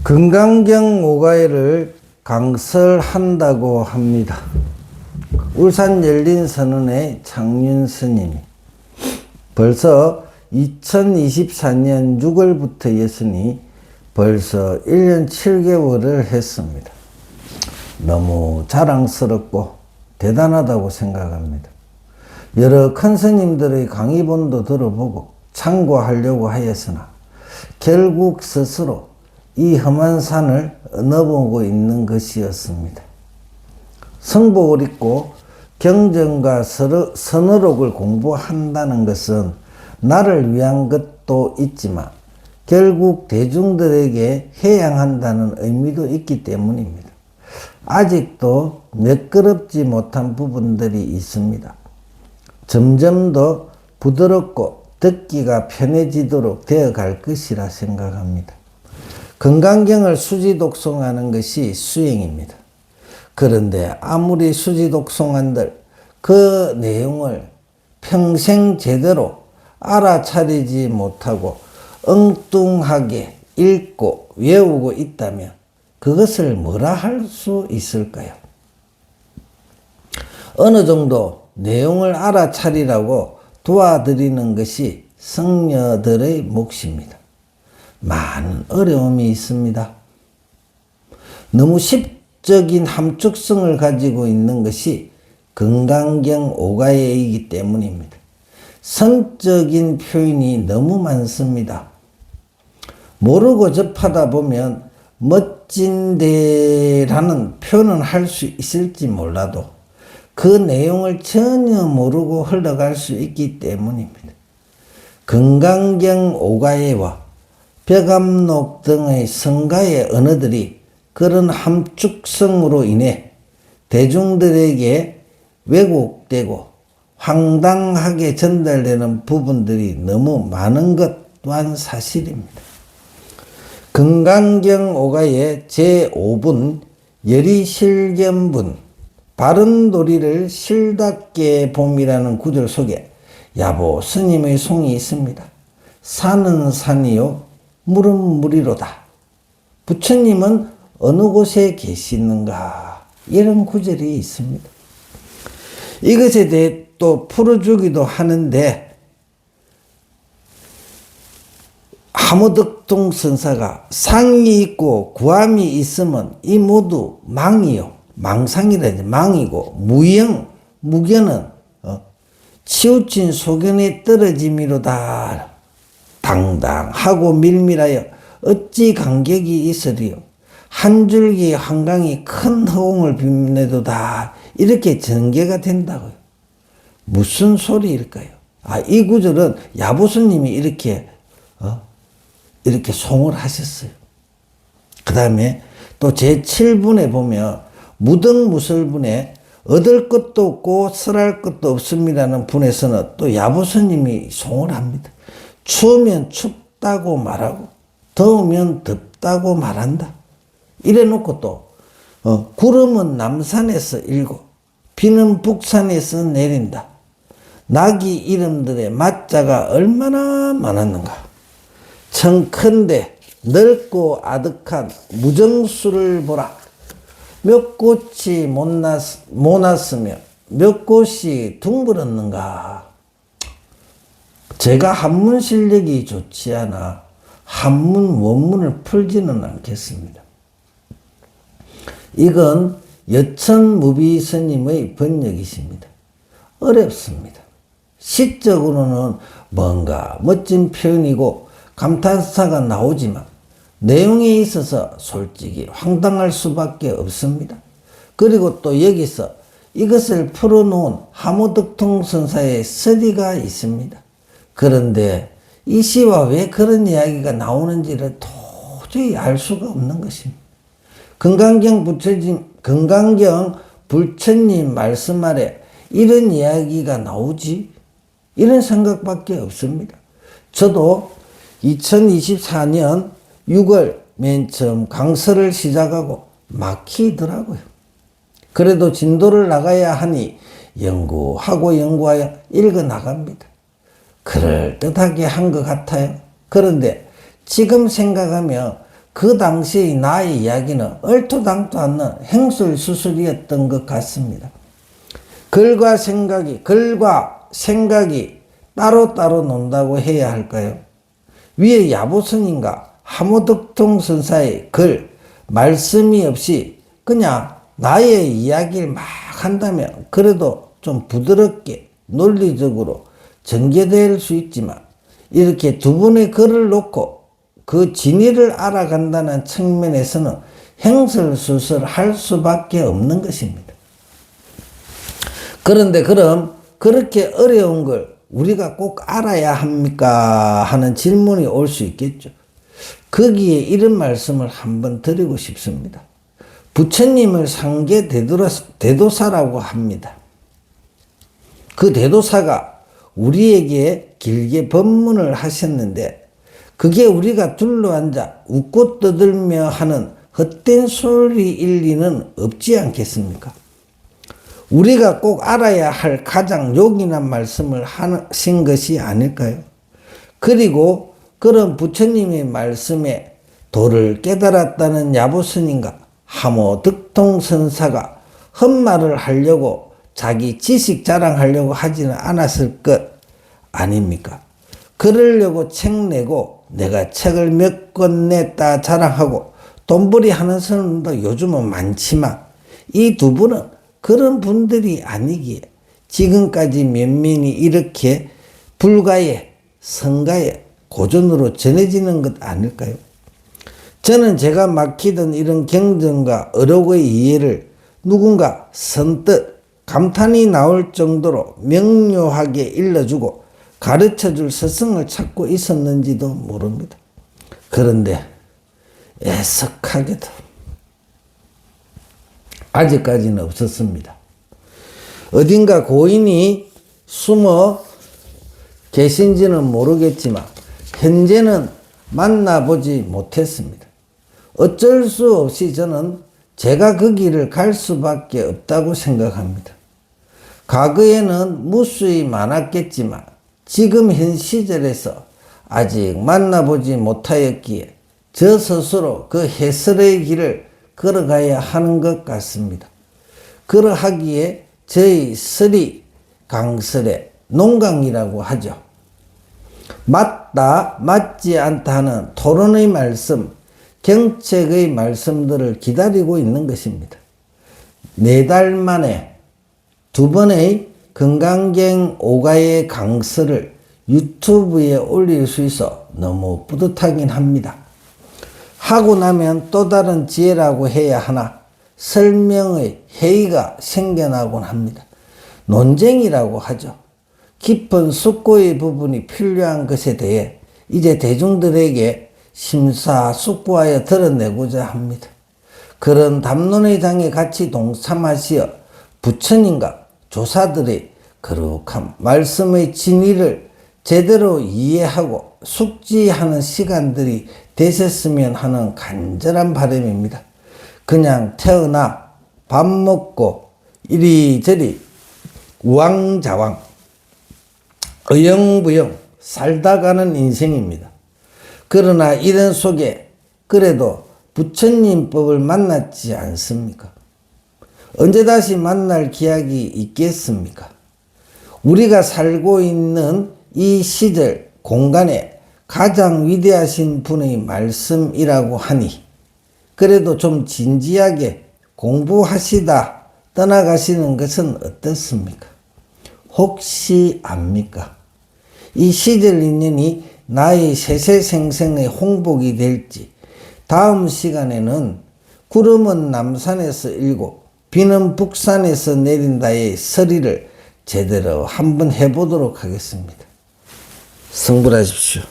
금강경 오가회를 강설한다고 합니다. 울산 열린선언의 창륜 스님이 벌써 2024년 6월부터 예선이 벌써 1년 7개월을 했습니다. 너무 자랑스럽고 대단하다고 생각합니다. 여러 큰 스님들의 강의본도 들어보고 참고하려고 하였으나 결국 스스로 이 험한 산을 넘어오고 있는 것이었습니다. 성복을 잊고 경전과 선어록을 공부한다는 것은 나를 위한 것도 있지만 결국 대중들에게 해양한다는 의미도 있기 때문입니다. 아직도 매끄럽지 못한 부분들이 있습니다. 점점 더 부드럽고 듣기가 편해지도록 되어갈 것이라 생각합니다. 금강경을 수지독송하는 것이 수행입니다. 그런데 아무리 수지독송한들 그 내용을 평생 제대로 알아차리지 못하고 엉뚱하게 읽고 외우고 있다면 그것을 뭐라 할 수 있을까요? 어느 정도 내용을 알아차리라고 도와드리는 것이 성녀들의 몫입니다. 많은 어려움이 있습니다. 너무 십적인 함축성을 가지고 있는 것이 금강경 오가회이기 때문입니다. 선적인 표현이 너무 많습니다. 모르고 접하다 보면 멋진데라는 표현은 할 수 있을지 몰라도 그 내용을 전혀 모르고 흘러갈 수 있기 때문입니다. 금강경 오가회와 벽암록 등의 성가의 언어들이 그런 함축성으로 인해 대중들에게 왜곡되고 황당하게 전달되는 부분들이 너무 많은 것 또한 사실입니다. 금강경 오가회 제5분 열이실견분 바른도리를 실답게 봄이라는 구절 속에 야보 스님의 송이 있습니다. 산은 산이요 물은 물이로다. 부처님은 어느 곳에 계시는가? 이런 구절이 있습니다. 이것에 대해 또 풀어주기도 하는데 하무득동 선사가 상이 있고 구함이 있으면 이 모두 망이요. 망상이라지 망이고 무견은 치우친 소견에 떨어짐이로다. 당당하고 밀밀하여 어찌 간격이 있으리요. 한 줄기 한강이 큰 허공을 빛내도다. 이렇게 전개가 된다고요. 무슨 소리일까요? 이 구절은 야보스님이 이렇게 송을 하셨어요. 그 다음에 또 제7분에 보면 무등무설분에 얻을 것도 없고 설할 것도 없음이라는 분에서는 또 야보스님이 송을 합니다. 추우면 춥다고 말하고 더우면 덥다고 말한다. 이래 놓고 또 구름은 남산에서 일고 비는 북산에서 내린다. 나귀 이름들의 맞자가 얼마나 많았는가. 청컨대 넓고 아득한 무정수를 보라. 몇 꽃이 모났으며 몇 꽃이 둥글었는가. 제가 한문 실력이 좋지 않아 한문 원문을 풀지는 않겠습니다. 이건 여천무비 스님의 번역이십니다. 어렵습니다. 시적으로는 뭔가 멋진 표현이고 감탄사가 나오지만 내용에 있어서 솔직히 황당할 수밖에 없습니다. 그리고 또 여기서 이것을 풀어놓은 하무득통 선사의 서리가 있습니다. 그런데 이 시와 왜 그런 이야기가 나오는지를 도저히 알 수가 없는 것입니다. 금강경 불처님 말씀 아래 이런 이야기가 나오지? 이런 생각밖에 없습니다. 저도 2024년 6월 맨 처음 강설을 시작하고 막히더라고요. 그래도 진도를 나가야 하니 연구하여 읽어 나갑니다. 그럴듯하게 한 것 같아요. 그런데 지금 생각하면 그 당시의 나의 이야기는 얼토당토 않는 행설수설이었던 것 같습니다. 글과 생각이 따로따로 논다고 해야 할까요? 위에 야보선인가 하모덕통 선사의 글, 말씀이 없이 그냥 나의 이야기를 막 한다면 그래도 좀 부드럽게 논리적으로 전개될 수 있지만 이렇게 두 분의 글을 놓고 그 진위를 알아간다는 측면에서는 행설수설할 수밖에 없는 것입니다. 그런데 그럼 그렇게 어려운 걸 우리가 꼭 알아야 합니까? 하는 질문이 올 수 있겠죠. 거기에 이런 말씀을 한번 드리고 싶습니다. 부처님을 상계 대도사라고 합니다. 그 대도사가 우리에게 길게 법문을 하셨는데 그게 우리가 둘러앉아 웃고 떠들며 하는 헛된 소리일 리는 없지 않겠습니까? 우리가 꼭 알아야 할 가장 요긴한 말씀을 하신 것이 아닐까요? 그리고 그런 부처님의 말씀에 도를 깨달았다는 야보스님과 하모덕통 선사가 헛말을 하려고 자기 지식 자랑하려고 하지는 않았을 것 아닙니까? 그러려고 책 내고 내가 책을 몇 권 냈다 자랑하고 돈벌이 하는 사람도 요즘은 많지만 이 두 분은 그런 분들이 아니기에 지금까지 면면이 이렇게 불가에 성가에 고전으로 전해지는 것 아닐까요? 저는 제가 막히던 이런 경전과 어록의 이해를 누군가 선뜻 감탄이 나올 정도로 명료하게 일러주고 가르쳐줄 스승을 찾고 있었는지도 모릅니다. 그런데 애석하게도 아직까지는 없었습니다. 어딘가 고인이 숨어 계신지는 모르겠지만 현재는 만나보지 못했습니다. 어쩔 수 없이 저는 제가 그 길을 갈 수밖에 없다고 생각합니다. 과거에는 무수히 많았겠지만 지금 현 시절에서 아직 만나보지 못하였기에 저 스스로 그 해설의 길을 걸어가야 하는 것 같습니다. 그러하기에 저희 설이 강설의 농강이라고 하죠. 맞다 맞지 않다 하는 토론의 말씀, 경책의 말씀들을 기다리고 있는 것입니다. 4달 만에 2번의 건강경 오가의 강설을 유튜브에 올릴 수 있어 너무 뿌듯하긴 합니다. 하고 나면 또 다른 지혜라고 해야 하나 설명의 회의가 생겨나곤 합니다. 논쟁이라고 하죠. 깊은 숙고의 부분이 필요한 것에 대해 이제 대중들에게 심사숙고하여 드러내고자 합니다. 그런 담론의 장에 같이 동참하시어 부처님과 조사들의 거룩한 말씀의 진리를 제대로 이해하고 숙지하는 시간들이 되셨으면 하는 간절한 바람입니다. 그냥 태어나 밥 먹고 이리저리 우왕좌왕 어영부영 살다 가는 인생입니다. 그러나 이런 속에 그래도 부처님 법을 만났지 않습니까? 언제 다시 만날 기약이 있겠습니까? 우리가 살고 있는 이 시절 공간에 가장 위대하신 분의 말씀이라고 하니 그래도 좀 진지하게 공부하시다 떠나가시는 것은 어떻습니까? 혹시 압니까? 이 시절 인연이 나의 세세생생의 홍복이 될지 다음 시간에는 구름은 남산에서 일고 비는 북산에서 내린다의 서리를 제대로 한번 해보도록 하겠습니다. 성불하십시오.